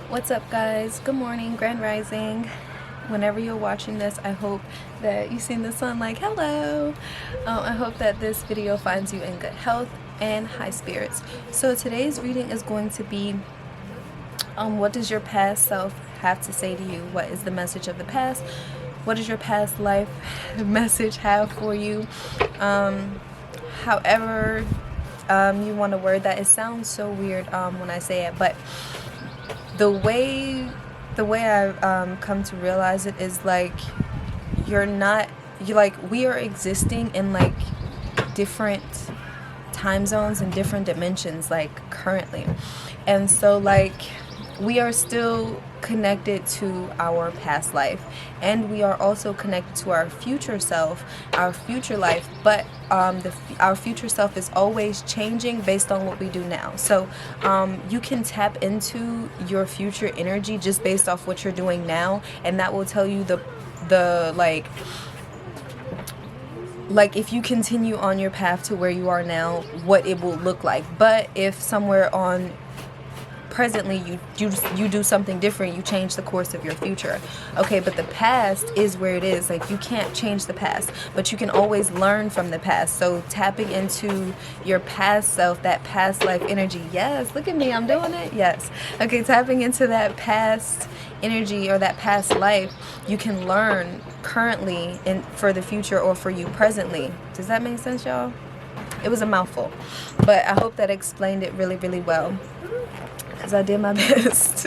What's up, guys? Good morning, grand rising. Whenever you're watching this, I hope that you've seen the sun like hello. I hope that this video finds you in good health and high spirits. So today's reading is going to be what does your past self have to say to you? What is the message of the past? What does your past life message have for you? However you want to word that. It sounds so weird when I say it, but the way I've come to realize it is like we are existing in like different time zones and different dimensions like currently, and so like we are still connected to our past life, and we are also connected to our future self, our future life, but our future self is always changing based on what we do now. So you can tap into your future energy just based off what you're doing now, and that will tell you the like if you continue on your path to where you are now, what it will look like. But if somewhere on presently you do something different, you change the course of your future. Okay, but the past is where it is. Like, you can't change the past, but you can always learn from the past. So tapping into your past self, that past life energy. Yes, look at me, I'm doing it. Yes. Okay, tapping into that past energy or that past life, you can learn currently and for the future, or for you presently. Does that make sense, y'all? It was a mouthful, but I hope that explained it really, really well, because I did my best.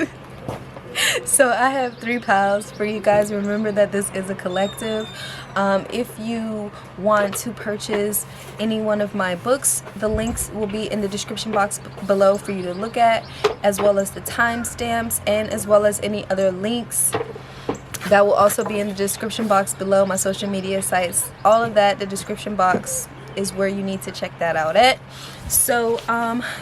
So I have 3 piles for you guys. Remember that this is a collective. If you want to purchase any one of my books, the links will be in the description box below for you to look at, as well as the timestamps, and as well as any other links that will also be in the description box below. My social media sites, all of that, the description box is where you need to check that out at. So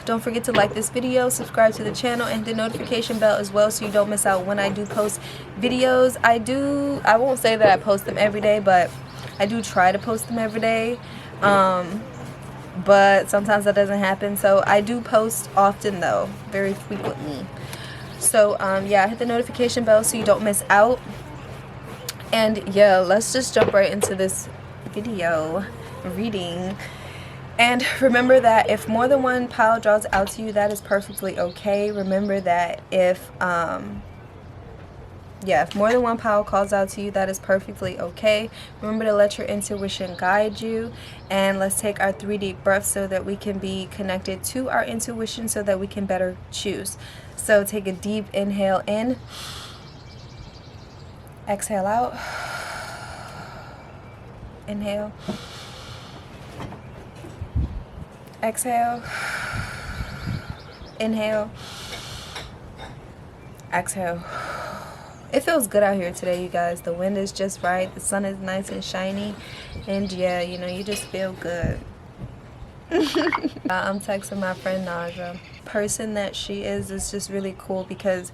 don't forget to like this video, subscribe to the channel, and the notification bell as well, so you don't miss out when I do post videos. I won't say that I post them every day, but I do try to post them every day, but sometimes that doesn't happen. So I do post often, though, very frequently. So yeah, hit the notification bell so you don't miss out. And yeah, let's just jump right into this video reading. And remember that if more than one pile draws out to you, that is perfectly okay. Remember that if if more than one pile calls out to you, that is perfectly okay. Remember to let your intuition guide you. And let's take our 3 deep breaths so that we can be connected to our intuition, so that we can better choose. So take a deep inhale in, exhale out, inhale, exhale, inhale, exhale. It feels good out here today, you guys. The wind is just right, the sun is nice and shiny, and yeah, you know, you just feel good. I'm texting my friend Naja. Person that she is just really cool, because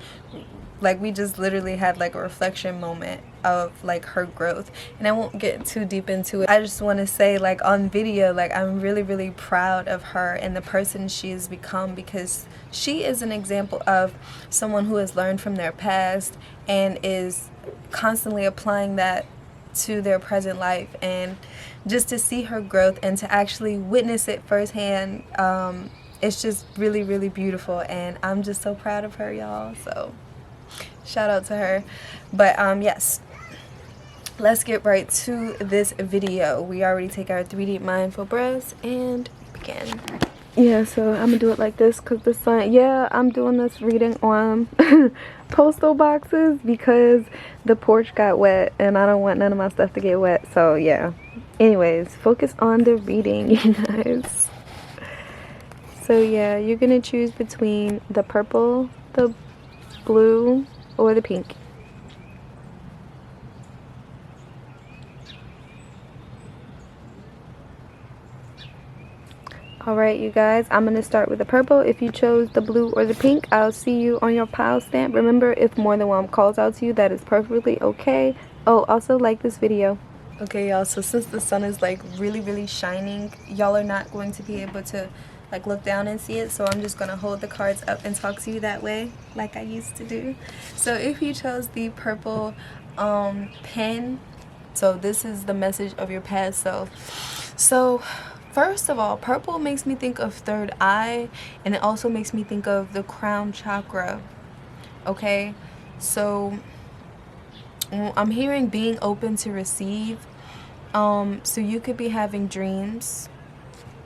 like we just literally had like a reflection moment of like her growth, and I won't get too deep into it. I just want to say, like, on video, like, I'm really, really proud of her and the person she has become, because she is an example of someone who has learned from their past and is constantly applying that to their present life. And just to see her growth and to actually witness it firsthand, it's just really, really beautiful, and I'm just so proud of her, y'all. So shout out to her. But yes, let's get right to this video. We already take our 3 deep mindful breaths and begin. Yeah, so I'm gonna do it like this because the sun, yeah, I'm doing this reading on postal boxes because the porch got wet and I don't want none of my stuff to get wet. So yeah, anyways, focus on the reading, you guys. So yeah, you're gonna choose between the purple, the blue, or the pink. Alright, you guys, I'm going to start with the purple. If you chose the blue or the pink, I'll see you on your pile stamp. Remember, if more than one calls out to you, that is perfectly okay. Oh, also like this video. Okay, y'all, so since the sun is like really, really shining, y'all are not going to be able to like look down and see it. So I'm just gonna hold the cards up and talk to you that way, like I used to do. So if you chose the purple pen, so this is the message of your past self. So first of all, purple makes me think of third eye, and it also makes me think of the crown chakra. Okay, so I'm hearing being open to receive. So you could be having dreams.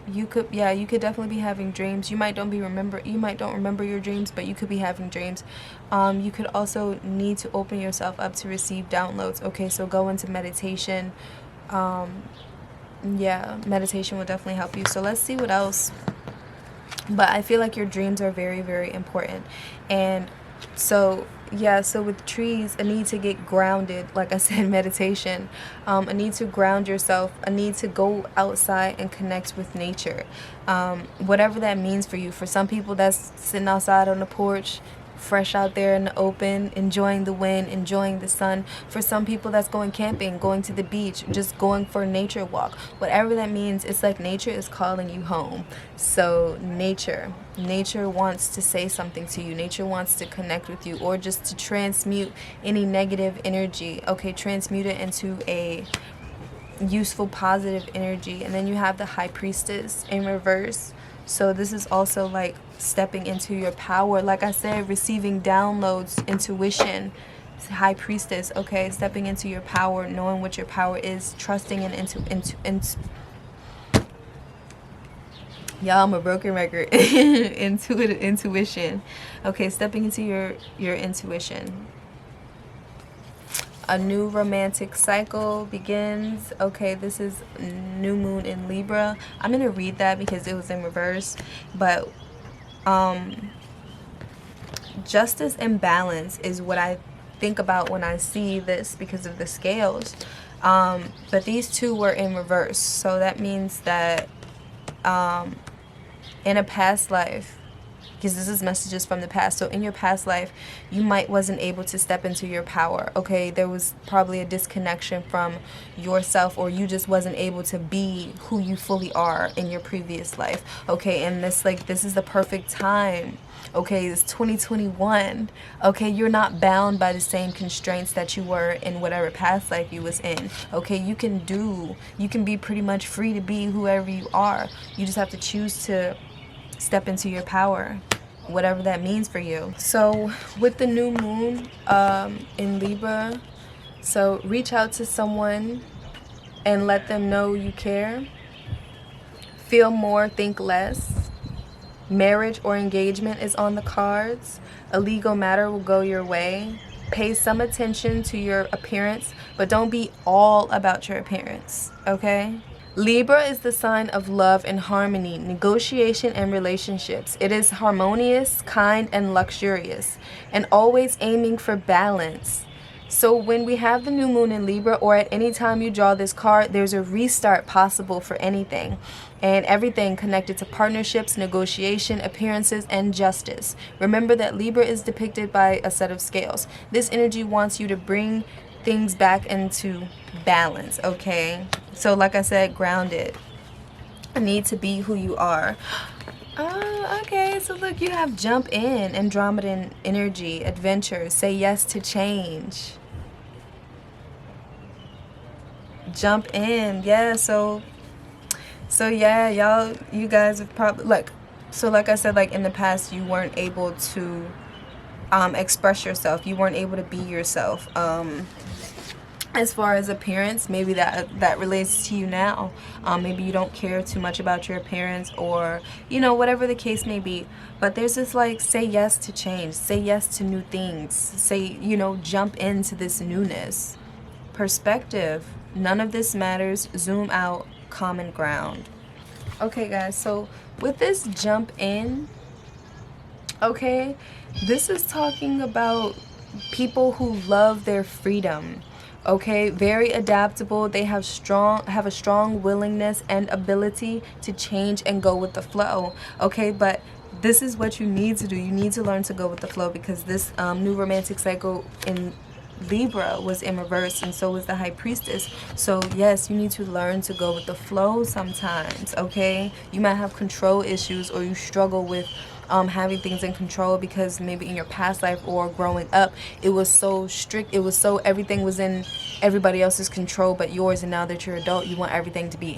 You could definitely be having dreams. You might don't remember your dreams, but you could be having dreams. You could also need to open yourself up to receive downloads. Okay, so go into meditation. Yeah, meditation will definitely help you. So let's see what else. But I feel like your dreams are very, very important. And so yeah, so with trees, a need to get grounded, like I said, meditation, a need to ground yourself, a need to go outside and connect with nature, whatever that means for you. For some people, that's sitting outside on the porch, fresh out there in the open, enjoying the wind, enjoying the sun. For some people, that's going camping, going to the beach, just going for a nature walk. Whatever that means, it's like nature is calling you home. So nature wants to say something to you. Nature wants to connect with you, or just to transmute any negative energy. Okay, transmute it into a useful, positive energy. And then you have the High Priestess in reverse. So this is also like stepping into your power. Like I said, receiving downloads, intuition. High Priestess, okay, stepping into your power, knowing what your power is, trusting in y'all, I'm a broken record. Intuition. Okay, stepping into your intuition. A new romantic cycle begins. Okay, this is new moon in Libra. I'm going to read that because it was in reverse. But justice and balance is what I think about when I see this because of the scales. But these two were in reverse. So that means that in a past life, because this is messages from the past, so in your past life you wasn't able to step into your power. Okay, there was probably a disconnection from yourself, or you just wasn't able to be who you fully are in your previous life. Okay, and this is the perfect time. Okay, it's 2021. Okay, you're not bound by the same constraints that you were in whatever past life you was in. Okay, you can be pretty much free to be whoever you are. You just have to choose to step into your power, whatever that means for you. So with the new moon in Libra, so reach out to someone and let them know you care. Feel more, think less. Marriage or engagement is on the cards. A legal matter will go your way. Pay some attention to your appearance, but don't be all about your appearance, okay? Libra is the sign of love and harmony, negotiation and relationships. It is harmonious, kind, and luxurious, and always aiming for balance. So when we have the new moon in Libra, or at any time you draw this card, there's a restart possible for anything and everything connected to partnerships, negotiation, appearances, and justice. Remember that Libra is depicted by a set of scales. This energy wants you to bring things back into balance, okay? So like I said, grounded. I need to be who you are. Okay, so look, you have jump in, Andromedan energy, adventure, say yes to change. Jump in, yeah, so yeah, you guys have probably, like I said, like in the past, you weren't able to express yourself. You weren't able to be yourself. As far as appearance, maybe that relates to you now. Maybe you don't care too much about your appearance, or whatever the case may be. But there's this say yes to change, say yes to new things, say jump into this newness. Perspective, none of this matters. Zoom out, common ground. Okay guys, so with this jump in, okay, this is talking about people who love their freedom. Okay, very adaptable. They have a strong willingness and ability to change and go with the flow. Okay, but this is what you need to do. You need to learn to go with the flow, because this new romantic cycle in Libra was in reverse, and so was the High Priestess. So yes, you need to learn to go with the flow sometimes, okay? You might have control issues, or you struggle with having things in control because maybe in your past life or growing up it was so strict, it was so, everything was in everybody else's control but yours, and now that you're adult you want everything to be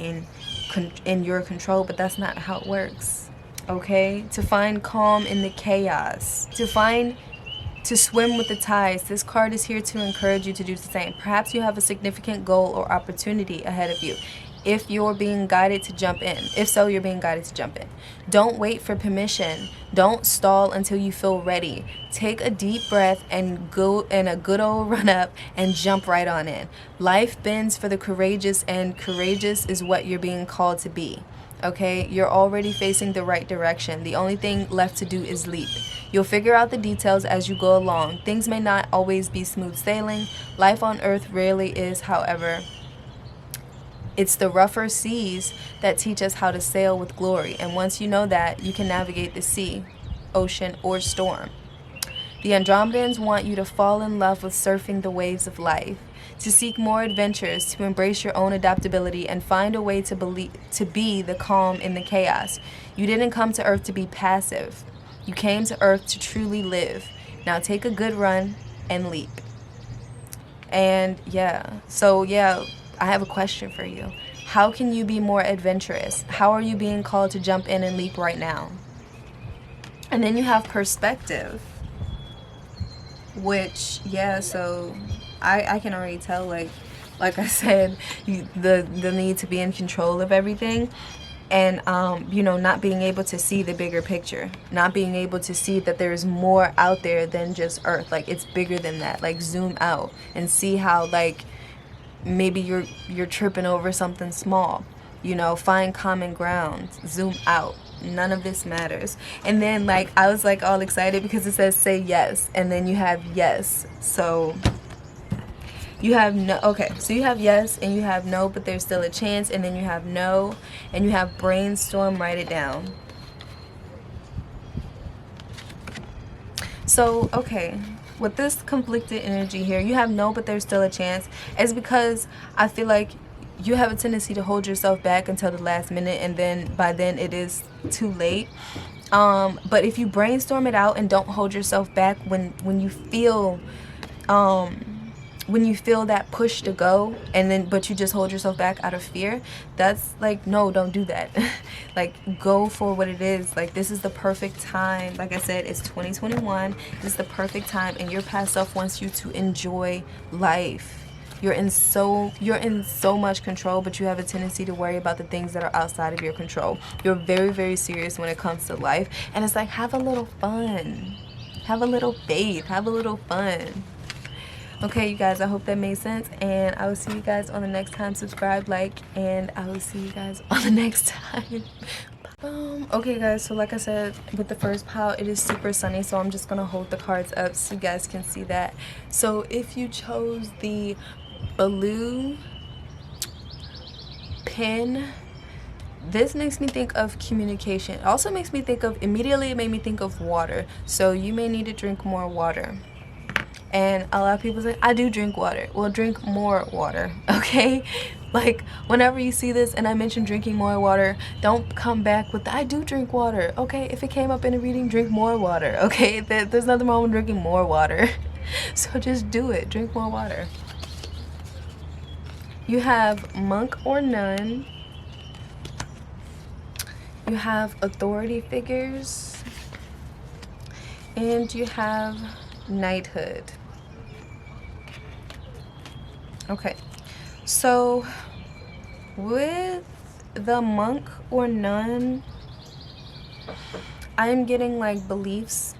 in your control, but that's not how it works, okay? To find calm in the chaos, to swim with the tides. This card is here to encourage you to do the same. Perhaps you have a significant goal or opportunity ahead of you. If you're being guided to jump in. If so, you're being guided to jump in. Don't wait for permission. Don't stall until you feel ready. Take a deep breath and go in a good old run up and jump right on in. Life bends for the courageous, and courageous is what you're being called to be. Okay, you're already facing the right direction. The only thing left to do is leap. You'll figure out the details as you go along. Things may not always be smooth sailing. Life on earth rarely is, however. It's the rougher seas that teach us how to sail with glory. And once you know that, you can navigate the sea, ocean, or storm. The Andromedans want you to fall in love with surfing the waves of life, to seek more adventures, to embrace your own adaptability, and find a way to be the calm in the chaos. You didn't come to Earth to be passive. You came to Earth to truly live. Now take a good run and leap. And yeah, so yeah, I have a question for you. How can you be more adventurous? How are you being called to jump in and leap right now? And then you have perspective, which, yeah, so I can already tell, like I said, the need to be in control of everything, and you know, not being able to see the bigger picture, not being able to see that there's more out there than just Earth. Like, it's bigger than that. Like, zoom out and see how, like, maybe you're tripping over something small, you know. Find common ground, zoom out. None of this matters. And then, like, I was like all excited because it says say yes, and then you have yes. So you have no, okay, so you have yes and you have no, but there's still a chance, and then you have no, and you have brainstorm, write it down. So okay, with this conflicted energy here, you have no, but there's still a chance. It's because I feel like you have a tendency to hold yourself back until the last minute, and then by then it is too late. But if you brainstorm it out and don't hold yourself back when you feel that push to go, and then but you just hold yourself back out of fear, that's like, no, don't do that. Like, go for what it is. Like, this is the perfect time. Like I said, it's 2021. This is the perfect time, and your past self wants you to enjoy life. You're in so much control, but you have a tendency to worry about the things that are outside of your control. You're very, very serious when it comes to life, and it's like, have a little fun, have a little faith, have a little fun. Okay, you guys, I hope that made sense, and I will see you guys on the next time. Subscribe, like, and I will see you guys on the next time. Okay, guys, so like I said, with the first pile, it is super sunny, so I'm just gonna hold the cards up so you guys can see that. So if you chose the blue pen, this makes me think of communication. It also makes me think of, immediately it made me think of water, so you may need to drink more water. And a lot of people say, I do drink water. Well, drink more water, okay? Like, whenever you see this and I mention drinking more water, don't come back with the, I do drink water, okay? If it came up in a reading, drink more water, okay? There's nothing wrong with drinking more water. So just do it. Drink more water. You have monk or nun. You have authority figures. And you have knighthood. Okay, so with the monk or nun, I'm getting like beliefs,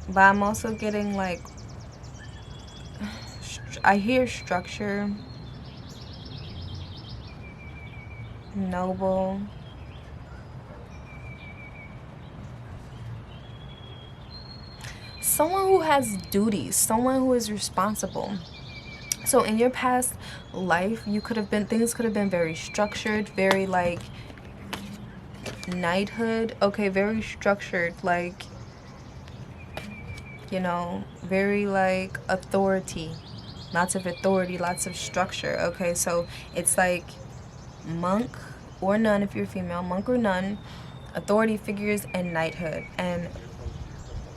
but I'm also getting like, I hear structure, noble, someone who has duties, someone who is responsible. So in your past life, you could have been, things could have been very structured, very like knighthood, okay, very structured, like, you know, very like authority, lots of authority, lots of structure. Okay, so it's like monk or nun if you're female, monk or nun, authority figures, and knighthood. And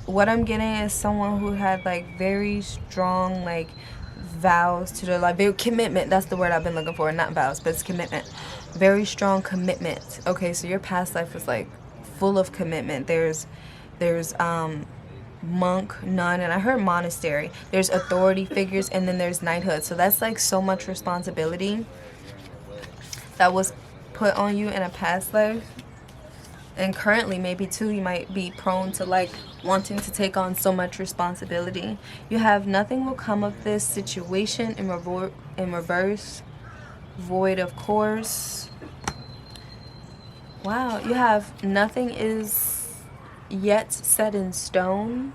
what I'm getting is someone who had like very strong like vows to their life, very commitment. That's the word I've been looking for, not vows, but it's commitment. Very strong commitment. Okay, so your past life was like full of commitment. There's monk, nun, and I heard monastery. There's authority figures, and then there's knighthood. So that's like so much responsibility that was put on you in a past life. And currently, maybe too, you might be prone to like wanting to take on so much responsibility. You have nothing will come of this situation in reverse. Void, of course. Wow, you have nothing is yet set in stone.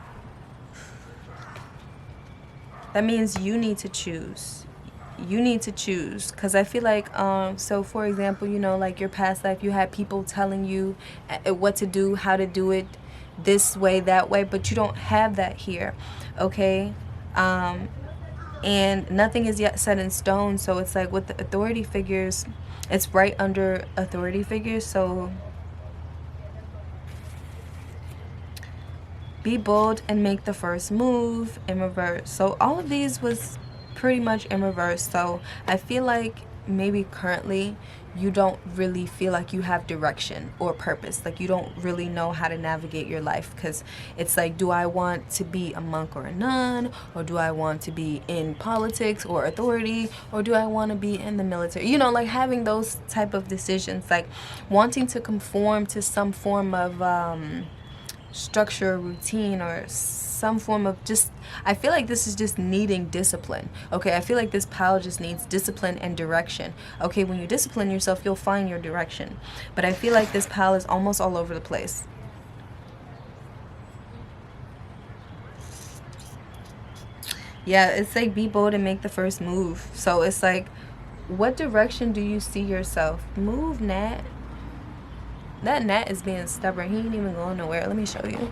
That means you need to choose. You need to choose, because I feel like so for example, you know, like your past life, you had people telling you what to do, how to do it, this way, that way, but you don't have that here. Okay, and nothing is yet set in stone. So it's like with the authority figures, it's right under authority figures. So be bold and make the first move in reverse. So all of these was pretty much in reverse. So I feel like maybe currently you don't really feel like you have direction or purpose. Like you don't really know how to navigate your life, because it's like, do I want to be a monk or a nun, or do I want to be in politics or authority, or do I want to be in the military? You know, like having those type of decisions, like wanting to conform to some form of structure, routine, or some form of just, I feel like this is just needing discipline. Okay, I feel like this pile just needs discipline and direction. Okay, when you discipline yourself, you'll find your direction. But I feel like this pile is almost all over the place. Yeah, it's like be bold and make the first move. So it's like, what direction do you see yourself? Move, Nat. That gnat is being stubborn. He ain't even going nowhere. Let me show you.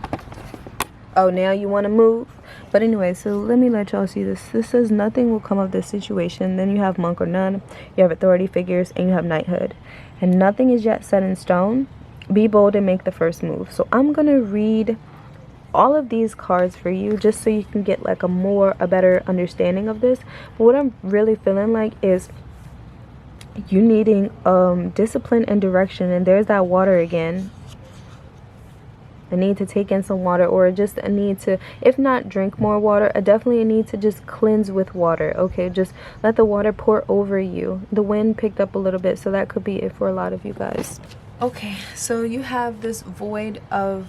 Oh, now you want to move? But anyway, so let me let y'all see this. This says nothing will come of this situation. Then you have monk or nun. You have authority figures. And you have knighthood. And nothing is yet set in stone. Be bold and make the first move. So I'm going to read all of these cards for you, just so you can get like a better understanding of this. But what I'm really feeling like is you needing discipline and direction. And there's that water again. A need to take in some water, or just a need to, if not drink more water, definitely a need to just cleanse with water. Okay, just let the water pour over you. The wind picked up a little bit, so that could be it for a lot of you guys. Okay, so you have this void of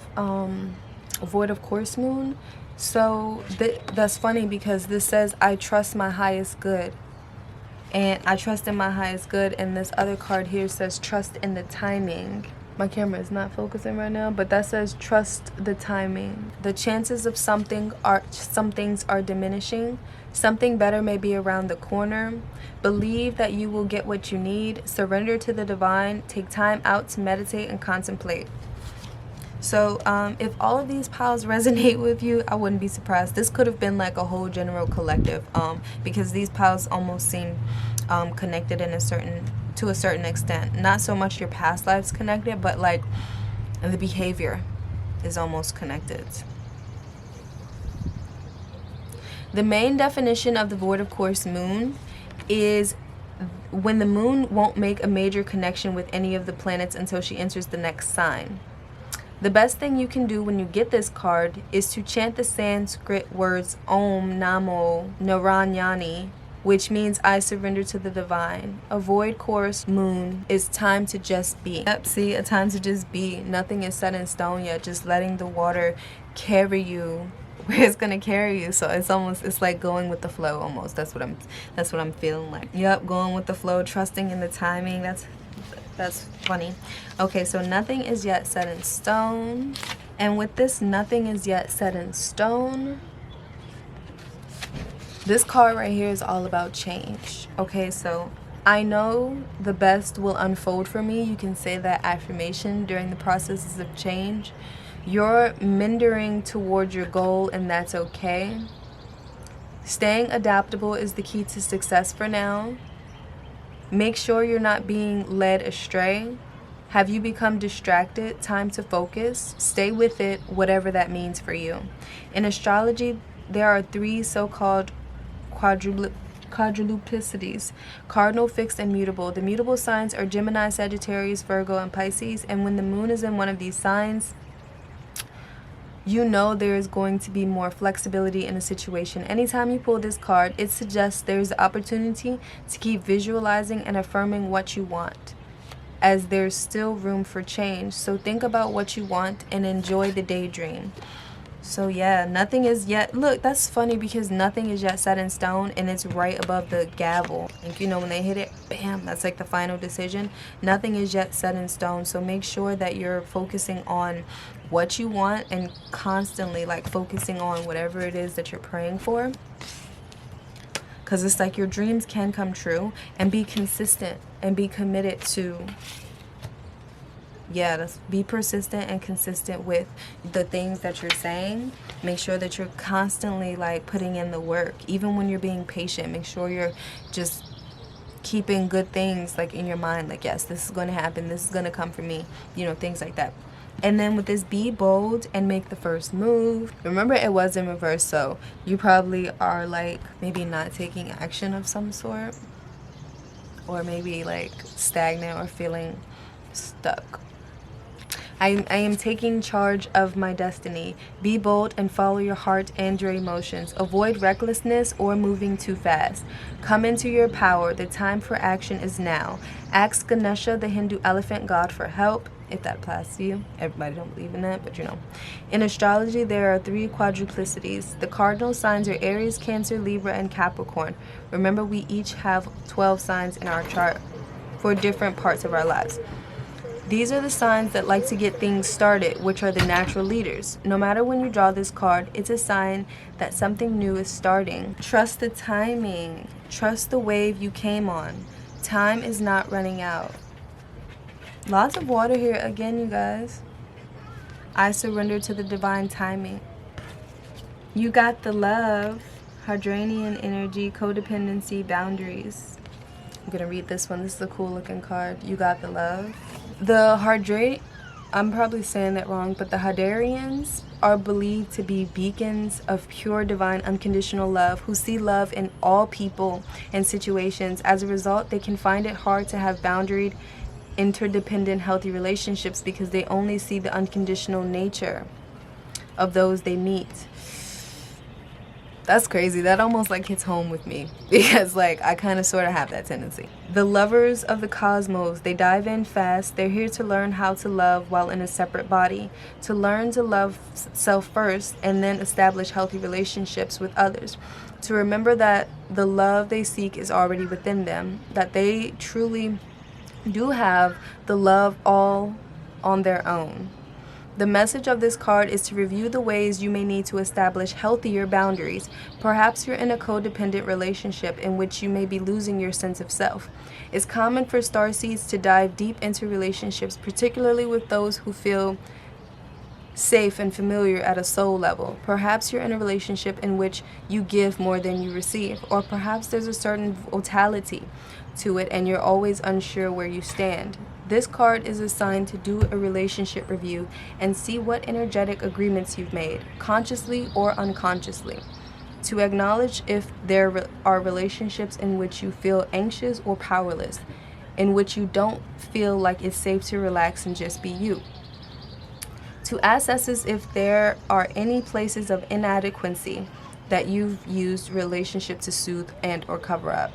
course moon. So that's funny, because this says I trust my highest good. And I trust in my highest good. And this other card here says trust in the timing. My camera is not focusing right now, but that says trust the timing. The chances of some things are diminishing. Something better may be around the corner. Believe that you will get what you need. Surrender to the divine. Take time out to meditate and contemplate. So if all of these piles resonate with you, I wouldn't be surprised. This could have been like a whole general collective, because these piles almost seem connected to a certain extent. Not so much your past lives connected, but like the behavior is almost connected. The main definition of the void of course moon is when the moon won't make a major connection with any of the planets until she enters the next sign. The best thing you can do when you get this card is to chant the Sanskrit words Om Namo Narayani, which means I surrender to the divine. A void course moon is time to just be. Yep, see, a time to just be. Nothing is set in stone yet. Just letting the water carry you where it's gonna carry you. So it's like going with the flow almost. That's what I'm feeling like. Yep, going with the flow, trusting in the timing. That's funny. Okay, so nothing is yet set in stone. And with this nothing is yet set in stone, this card right here is all about change. Okay, so I know the best will unfold for me. You can say that affirmation during the processes of change. You're meandering towards your goal, and that's okay. Staying adaptable is the key to success for now. Make sure you're not being led astray. Have you become distracted? Time to focus. Stay with it, whatever that means for you. In astrology, there are 3 so-called quadruplicities: cardinal, fixed, and mutable. The mutable signs are Gemini, Sagittarius, Virgo, and Pisces. And when the moon is in one of these signs, you know there is going to be more flexibility in a situation. Anytime you pull this card, it suggests there's the opportunity to keep visualizing and affirming what you want, as there's still room for change. So think about what you want and enjoy the daydream. So yeah, nothing is yet, look, that's funny because nothing is yet set in stone, and it's right above the gavel. Like, you know, when they hit it, bam, that's like the final decision. Nothing is yet set in stone. So make sure that you're focusing on what you want and constantly like focusing on whatever it is that you're praying for. Because it's like your dreams can come true, and be consistent and be committed to, be persistent and consistent with the things that you're saying. Make sure that you're constantly like putting in the work. Even when you're being patient, make sure you're just keeping good things like in your mind. Like, yes, this is going to happen. This is going to come for me. You know, things like that. And then with this, be bold and make the first move. Remember, it was in reverse, so you probably are like maybe not taking action of some sort, or maybe like stagnant or feeling stuck. I am taking charge of my destiny. Be bold and follow your heart and your emotions. Avoid recklessness or moving too fast. Come into your power. The time for action is now. Ask Ganesha, the Hindu elephant god, for help, if that applies to you. Everybody don't believe in that, but you know. In astrology, there are 3 quadruplicities. The cardinal signs are Aries, Cancer, Libra, and Capricorn. Remember, we each have 12 signs in our chart for different parts of our lives. These are the signs that like to get things started, which are the natural leaders. No matter when you draw this card, it's a sign that something new is starting. Trust the timing. Trust the wave you came on. Time is not running out. Lots of water here again, you guys. I surrender to the divine timing. You got the love, Hadrianian energy, codependency, boundaries. I'm gonna read this one. This is a cool looking card. You got the love. The I'm probably saying that wrong, but the Hadarians are believed to be beacons of pure, divine, unconditional love who see love in all people and situations. As a result, they can find it hard to have boundaried, interdependent, healthy relationships because they only see the unconditional nature of those they meet. That's crazy. That almost like hits home with me because like I kind of sort of have that tendency. The lovers of the cosmos, they dive in fast. They're here to learn how to love while in a separate body, to learn to love self first and then establish healthy relationships with others, to remember that the love they seek is already within them, that they truly do have the love all on their own. The message of this card is to review the ways you may need to establish healthier boundaries. Perhaps you're in a codependent relationship in which you may be losing your sense of self. It's common for starseeds to dive deep into relationships, particularly with those who feel safe and familiar at a soul level. Perhaps you're in a relationship in which you give more than you receive, or perhaps there's a certain vitality to it and you're always unsure where you stand. This card is assigned to do a relationship review and see what energetic agreements you've made, consciously or unconsciously. To acknowledge if there are relationships in which you feel anxious or powerless, in which you don't feel like it's safe to relax and just be you. To assess if there are any places of inadequacy that you've used relationship to soothe and or cover up.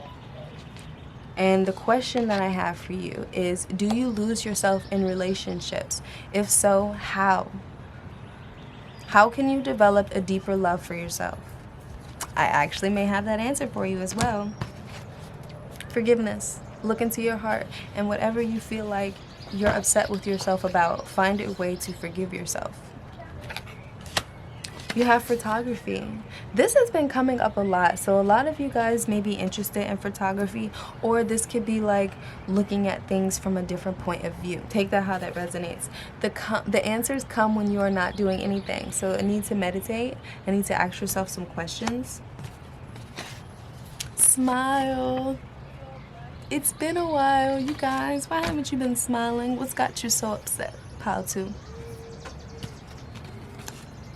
And the question that I have for you is, do you lose yourself in relationships? If so, how? How can you develop a deeper love for yourself? I actually may have that answer for you as well. Forgiveness. Look into your heart, and whatever you feel like you're upset with yourself about, find a way to forgive yourself. You have photography. This has been coming up a lot, so a lot of you guys may be interested in photography, or this could be like looking at things from a different point of view. Take that how that resonates. The answers come when you are not doing anything, so I need to meditate. I need to ask yourself some questions. Smile. It's been a while, you guys. Why haven't you been smiling? What's got you so upset? Pile 2.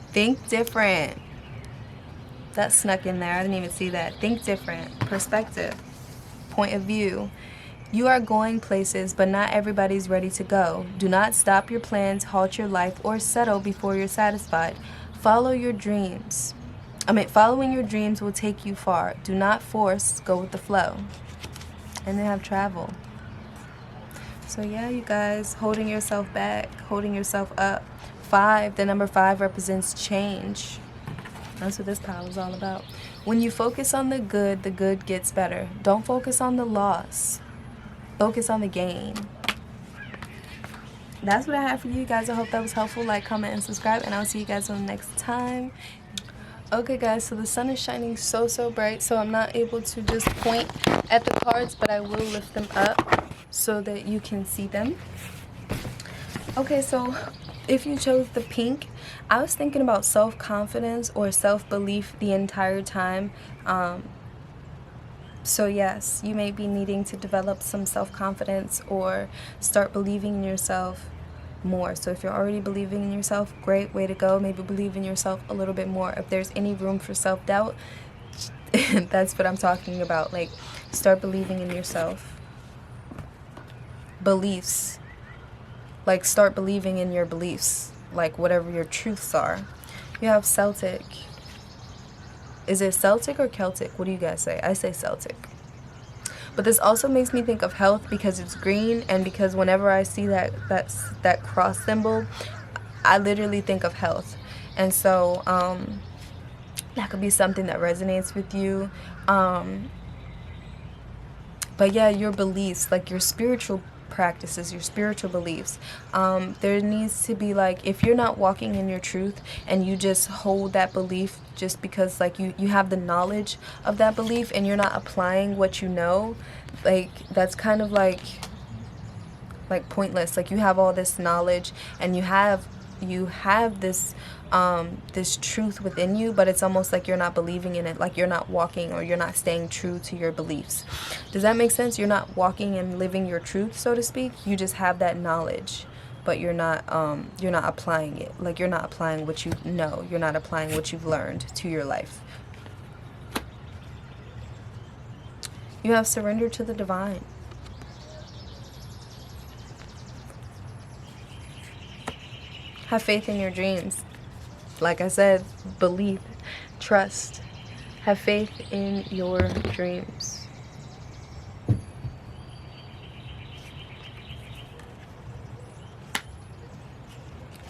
Think different. That snuck in there. I didn't even see that. Think different. Perspective. Point of view. You are going places, but not everybody's ready to go. Do not stop your plans, halt your life, or settle before you're satisfied. Follow your dreams. Following your dreams will take you far. Do not force, go with the flow. And then have travel. So yeah, you guys, holding yourself back, holding yourself up. 5, the number 5 represents change. That's what this pile is all about. When you focus on the good gets better. Don't focus on the loss. Focus on the gain. That's what I have for you guys. I hope that was helpful. Like, comment, and subscribe, and I'll see you guys on the next time. Okay guys, so the sun is shining so bright, so I'm not able to just point at the cards, but I will lift them up so that you can see them. Okay, so if you chose the pink, I was thinking about self-confidence or self-belief the entire time. So yes, you may be needing to develop some self-confidence or start believing in yourself more. So if you're already believing in yourself, great, way to go. Maybe believe in yourself a little bit more. If there's any room for self-doubt, that's what I'm talking about. Like, start believing in yourself. Beliefs. Like, start believing in your beliefs. Like, whatever your truths are. You have Celtic. Is it Celtic or Celtic? What do you guys say? I say Celtic. But this also makes me think of health because it's green, and because whenever I see that cross symbol, I literally think of health. And so that could be something that resonates with you. But yeah, your beliefs, like your spiritual practices, your spiritual beliefs, there needs to be, like, if you're not walking in your truth and you just hold that belief just because, like, you have the knowledge of that belief and you're not applying what you know, like, that's kind of like pointless. Like, you have all this knowledge and you have this this truth within you, but it's almost like you're not believing in it, like you're not walking or you're not staying true to your beliefs. Does that make sense? You're not walking and living your truth, so to speak. You just have that knowledge, but you're not applying it. Like, you're not applying what you know. You're not applying what you've learned to your life. You have surrender to the divine. Have faith in your dreams. Like I said, believe, trust. Have faith in your dreams.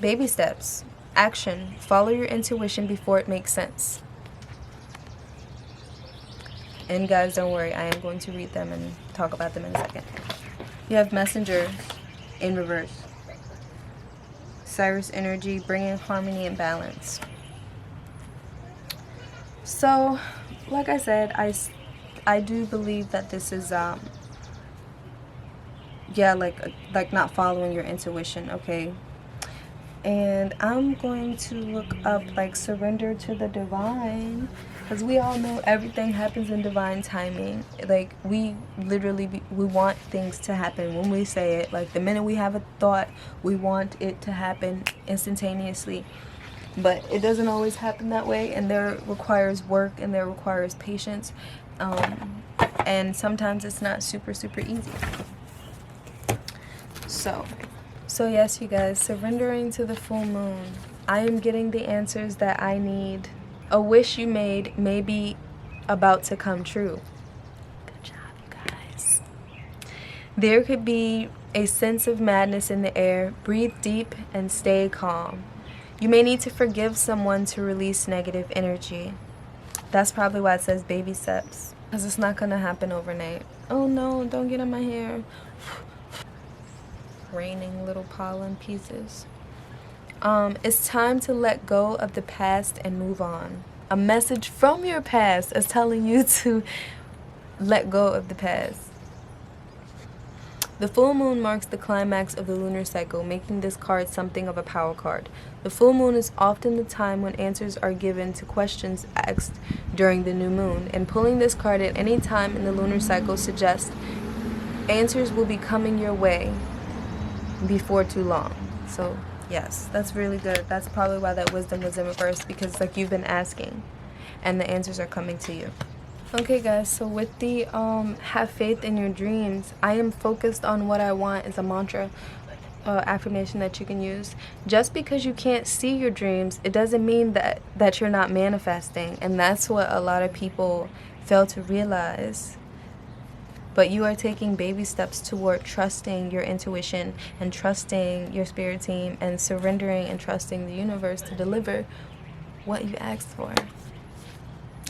Baby steps. Action. Follow your intuition before it makes sense. And guys, don't worry, I am going to read them and talk about them in a second. You have Messenger in reverse. Cyrus energy, bringing harmony and balance. So, like I said, I do believe that this is yeah, like not following your intuition, okay? And I'm going to look up, like, surrender to the divine, because we all know everything happens in divine timing. Like, we literally we want things to happen when we say it. Like, the minute we have a thought, we want it to happen instantaneously. But it doesn't always happen that way, and there requires work and there requires patience. And sometimes it's not super easy. So yes, you guys, surrendering to the full moon. I am getting the answers that I need. A wish you made may be about to come true. Good job, you guys. There could be a sense of madness in the air. Breathe deep and stay calm. You may need to forgive someone to release negative energy. That's probably why it says baby steps, because it's not going to happen overnight. Oh no, don't get in my hair. Raining little pollen pieces. It's time to let go of the past and move on. A message from your past is telling you to let go of the past. The full moon marks the climax of the lunar cycle, making this card something of a power card. The full moon is often the time when answers are given to questions asked during the new moon, and pulling this card at any time in the lunar cycle suggests answers will be coming your way before too long. So yes, that's really good. That's probably why that wisdom was in reverse, because like you've been asking and the answers are coming to you. Okay guys, so with the have faith in your dreams, I am focused on what I want is a mantra affirmation that you can use. Just because you can't see your dreams, it doesn't mean that you're not manifesting, and that's what a lot of people fail to realize. But you are taking baby steps toward trusting your intuition and trusting your spirit team and surrendering and trusting the universe to deliver what you asked for.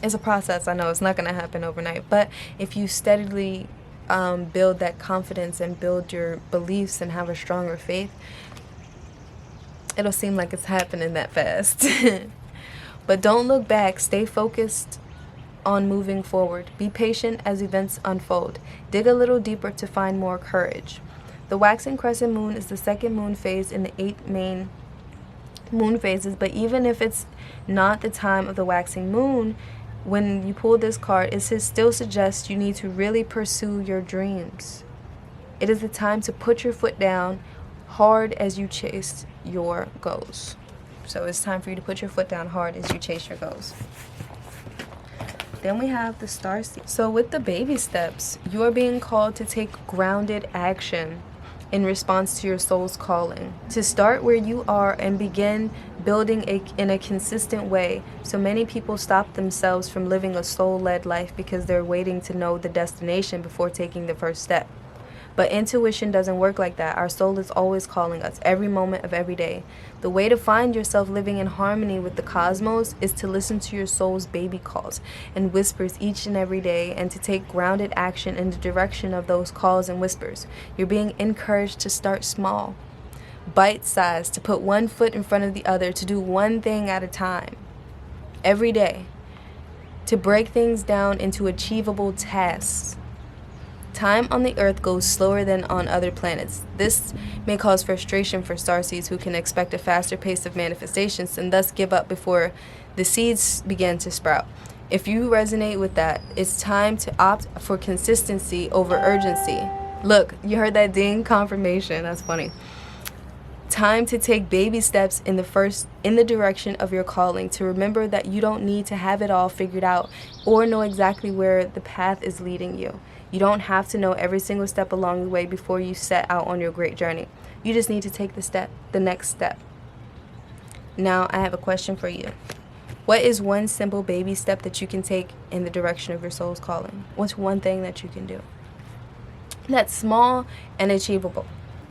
It's a process. I know it's not going to happen overnight, but if you steadily build that confidence and build your beliefs and have a stronger faith, it'll seem like it's happening that fast. But don't look back. Stay focused on moving forward. Be patient as events unfold. Dig a little deeper to find more courage. The waxing crescent moon is the second moon phase in the 8 main moon phases, but even if it's not the time of the waxing moon, when you pull this card, it still suggests you need to really pursue your dreams. It is the time to put your foot down hard as you chase your goals. So it's time for you to put your foot down hard as you chase your goals. Then we have the star seed. So with the baby steps, you are being called to take grounded action in response to your soul's calling. To start where you are and begin building in a consistent way. So many people stop themselves from living a soul-led life because they're waiting to know the destination before taking the first step. But intuition doesn't work like that. Our soul is always calling us every moment of every day. The way to find yourself living in harmony with the cosmos is to listen to your soul's baby calls and whispers each and every day, and to take grounded action in the direction of those calls and whispers. You're being encouraged to start small, bite-sized, to put one foot in front of the other, to do one thing at a time every day, to break things down into achievable tasks. Time on the earth goes slower than on other planets. This may cause frustration for starseeds who can expect a faster pace of manifestations and thus give up before the seeds begin to sprout. If you resonate with that, it's time to opt for consistency over urgency. Look, you heard that ding? Confirmation. That's funny. Time to take baby steps in the direction of your calling, to remember that you don't need to have it all figured out or know exactly where the path is leading you. You don't have to know every single step along the way before you set out on your great journey. You just need to take the next step. Now, I have a question for you. What is one simple baby step that you can take in the direction of your soul's calling? What's one thing that you can do that's small and achievable?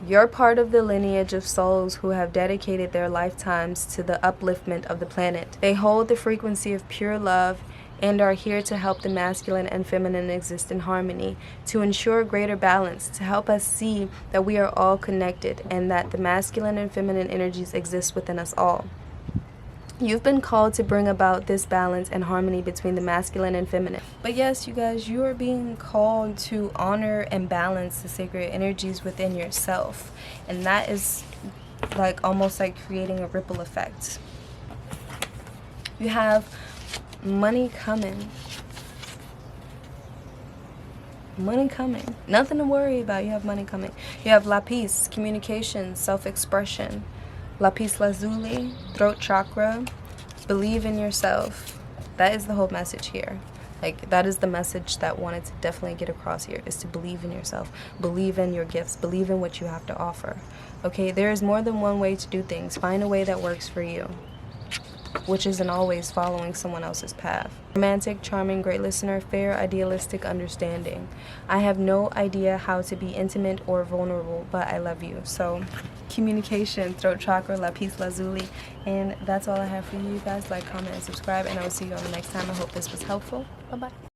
You're part of the lineage of souls who have dedicated their lifetimes to the upliftment of the planet. They hold the frequency of pure love and are here to help the masculine and feminine exist in harmony, to ensure greater balance, to help us see that we are all connected and that the masculine and feminine energies exist within us all. You've been called to bring about this balance and harmony between the masculine and feminine. But yes, you guys, you are being called to honor and balance the sacred energies within yourself. And that is like almost like creating a ripple effect. You have money coming. Money coming. Nothing to worry about. You have money coming. You have lapis, communication, self-expression. Lapis lazuli, throat chakra, believe in yourself. That is the whole message here. Like, that is the message that wanted to definitely get across here, is to believe in yourself, believe in your gifts, believe in what you have to offer. Okay, there is more than one way to do things. Find a way that works for you, which isn't always following someone else's path. Romantic, charming, great listener, fair, idealistic, understanding. I have no idea how to be intimate or vulnerable, but I love you. So, communication, throat chakra, lapis lazuli, and that's all I have for you guys. Like, comment, and subscribe, and I will see you on the next time. I hope this was helpful. Bye-bye.